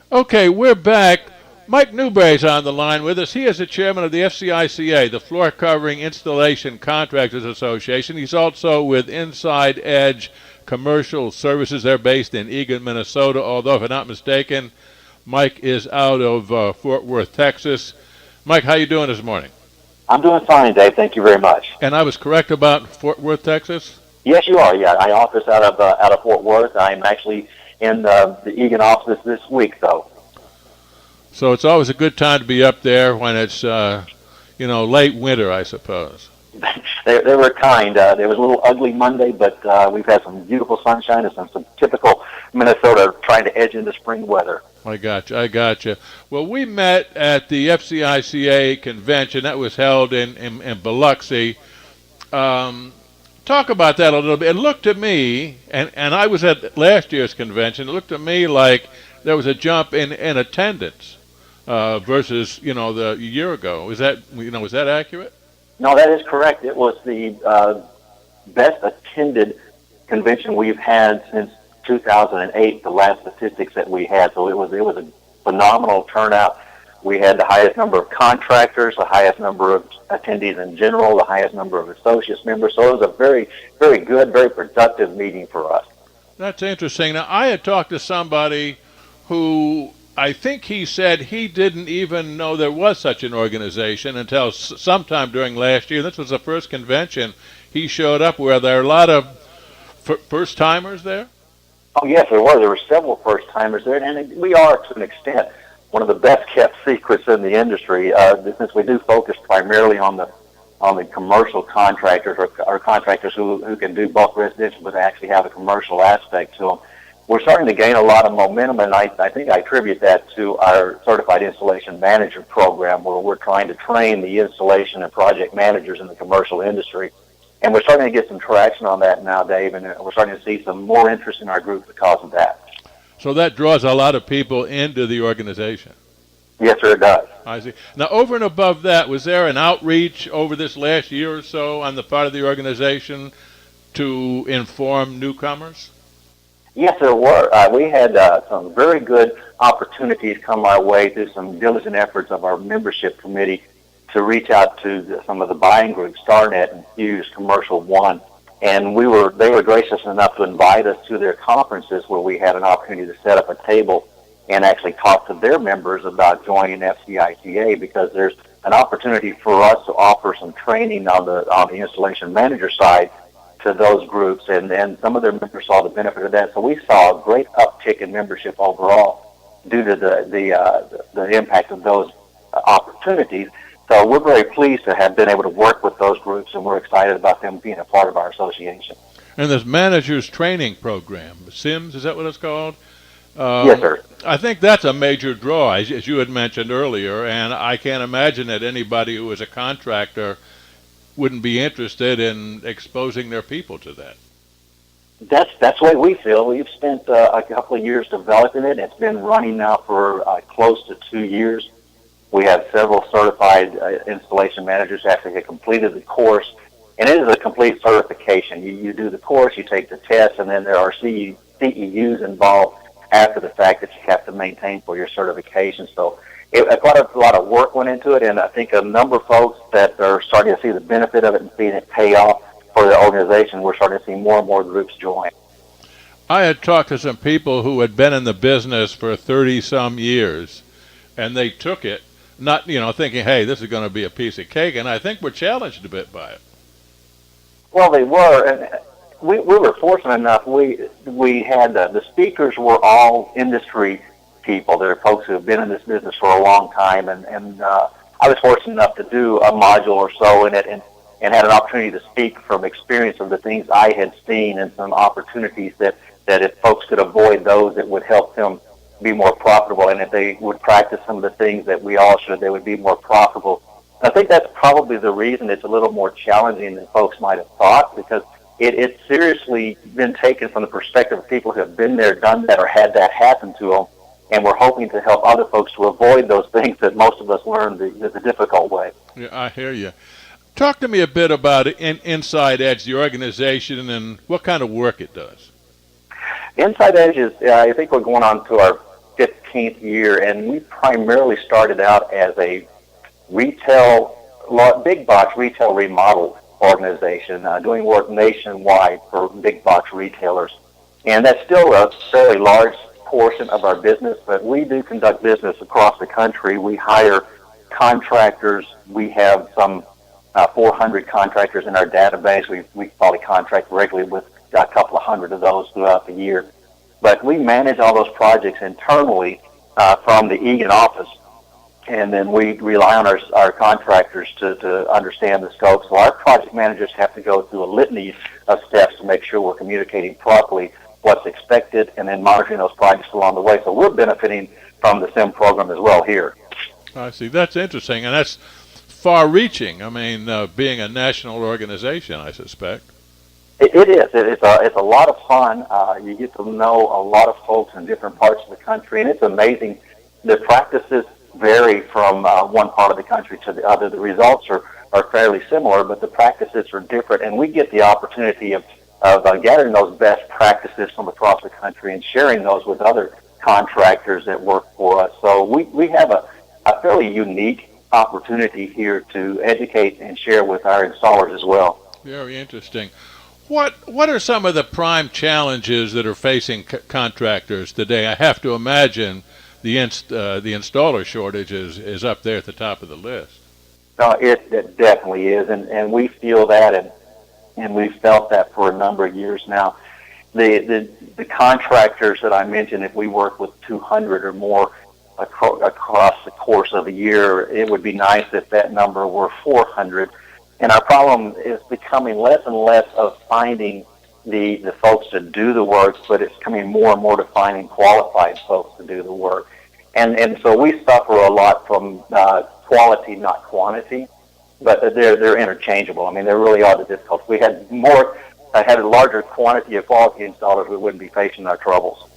Okay, we're back. Mike Newberry's on the line with us. He is the chairman of the FCICA, the Floor Covering Installation Contractors Association. He's also with Inside Edge Commercial Services. They're based in Eagan, Minnesota, although, if I'm not mistaken, Mike is out of Fort Worth, Texas. Mike, how you doing this morning? I'm doing fine, Dave. Thank you very much. And I was correct about Fort Worth, Texas? Yes, you are. Yeah, I office out of Fort Worth. I'm actually in the Eagan office this week, though. So it's always a good time to be up there when it's, late winter, I suppose. They were kind. There was a little ugly Monday, but we've had some beautiful sunshine and some typical Minnesota trying to edge into spring weather. I got you. Well, we met at the FCICA convention that was held in Biloxi. Talk about that a little bit. It looked to me, and I was at last year's convention, it looked to me like there was a jump in attendance versus, the year ago. Was that accurate? No, that is correct. It was the best attended convention we've had since 2008, the last statistics that we had. So it was a phenomenal turnout. We had the highest number of contractors, the highest number of attendees in general, the highest number of associates members. So it was a very, very good, very productive meeting for us. That's interesting. Now, I had talked to somebody who I think he said he didn't even know there was such an organization until sometime during last year. This was the first convention he showed up. Were there a lot of first-timers there? Oh, yes, there were. There were several first-timers there, and we are, to an extent, one of the best-kept secrets in the industry, since we do focus primarily on the commercial contractors or contractors who can do both residential but actually have a commercial aspect to them. We're starting to gain a lot of momentum, and I think I attribute that to our Certified Installation Manager program, where we're trying to train the installation and project managers in the commercial industry. And we're starting to get some traction on that now, Dave, and we're starting to see some more interest in our group because of that. So that draws a lot of people into the organization. Yes, sir, it does. I see. Now, over and above that, was there an outreach over this last year or so on the part of the organization to inform newcomers? Yes, there were. We had some very good opportunities come our way through some diligent efforts of our membership committee to reach out to some of the buying groups, StarNet and Hughes Commercial One. And they were gracious enough to invite us to their conferences where we had an opportunity to set up a table and actually talk to their members about joining FCICA, because there's an opportunity for us to offer some training on the installation manager side to those groups, and some of their members saw the benefit of that. So we saw a great uptick in membership overall due to the impact of those opportunities. So we're very pleased to have been able to work with those groups, and we're excited about them being a part of our association. And this managers training program, SIMS, is that what it's called? Yes, sir. I think that's a major draw, as you had mentioned earlier, and I can't imagine that anybody who is a contractor wouldn't be interested in exposing their people to that. That's the way we feel. We've spent a couple of years developing it. It's been running now for close to 2 years. We have several certified installation managers who actually have completed the course, and it is a complete certification. You do the course, you take the test, and then there are CEUs involved after the fact that you have to maintain for your certification. So quite a lot of work went into it, and I think a number of folks that are starting to see the benefit of it and seeing it pay off for the organization. We're starting to see more and more groups join. I had talked to some people who had been in the business for 30-some years, and they took it, not thinking, hey, this is going to be a piece of cake, and I think we're challenged a bit by it. Well, they were, and we were fortunate enough. We had the speakers were all industry people. They're folks who have been in this business for a long time, and I was fortunate enough to do a module or so in it, and had an opportunity to speak from experience of the things I had seen and some opportunities that if folks could avoid those, it would help them be more profitable, and if they would practice some of the things that we all should, they would be more profitable. I think that's probably the reason it's a little more challenging than folks might have thought, because it's seriously been taken from the perspective of people who have been there, done that, or had that happen to them, and we're hoping to help other folks to avoid those things that most of us learned the difficult way. Yeah, I hear you. Talk to me a bit about Inside Edge, the organization, and what kind of work it does. Inside Edge is, I think we're going on to our 15th year, and we primarily started out as a big box retail remodel organization, doing work nationwide for big box retailers. And that's still a fairly large portion of our business, but we do conduct business across the country. We hire contractors. We have some 400 contractors in our database. We probably contract regularly with a couple of hundred of those throughout the year. But we manage all those projects internally from the Eagan office, and then we rely on our contractors to understand the scope. So our project managers have to go through a litany of steps to make sure we're communicating properly what's expected and then monitoring those projects along the way. So we're benefiting from the SIM program as well here. I see. That's interesting, and that's far-reaching. I mean, being a national organization, I suspect. It is. It's a lot of fun. You get to know a lot of folks in different parts of the country, and it's amazing. The practices vary from one part of the country to the other. The results are fairly similar, but the practices are different, and we get the opportunity of gathering those best practices from across the country and sharing those with other contractors that work for us. So we have a fairly unique opportunity here to educate and share with our installers as well. Very interesting. What are some of the prime challenges that are facing contractors today? I have to imagine the installer shortage is up there at the top of the list. It definitely is, and we feel that, and we've felt that for a number of years now. The contractors that I mentioned, if we work with 200 or more across the course of a year, it would be nice if that number were 400. And our problem is becoming less and less of finding the folks to do the work, but it's coming more and more to finding qualified folks to do the work. And so we suffer a lot from quality, not quantity, but they're interchangeable. I mean, they really are the difficulty. We had a larger quantity of quality installers, we wouldn't be facing our troubles.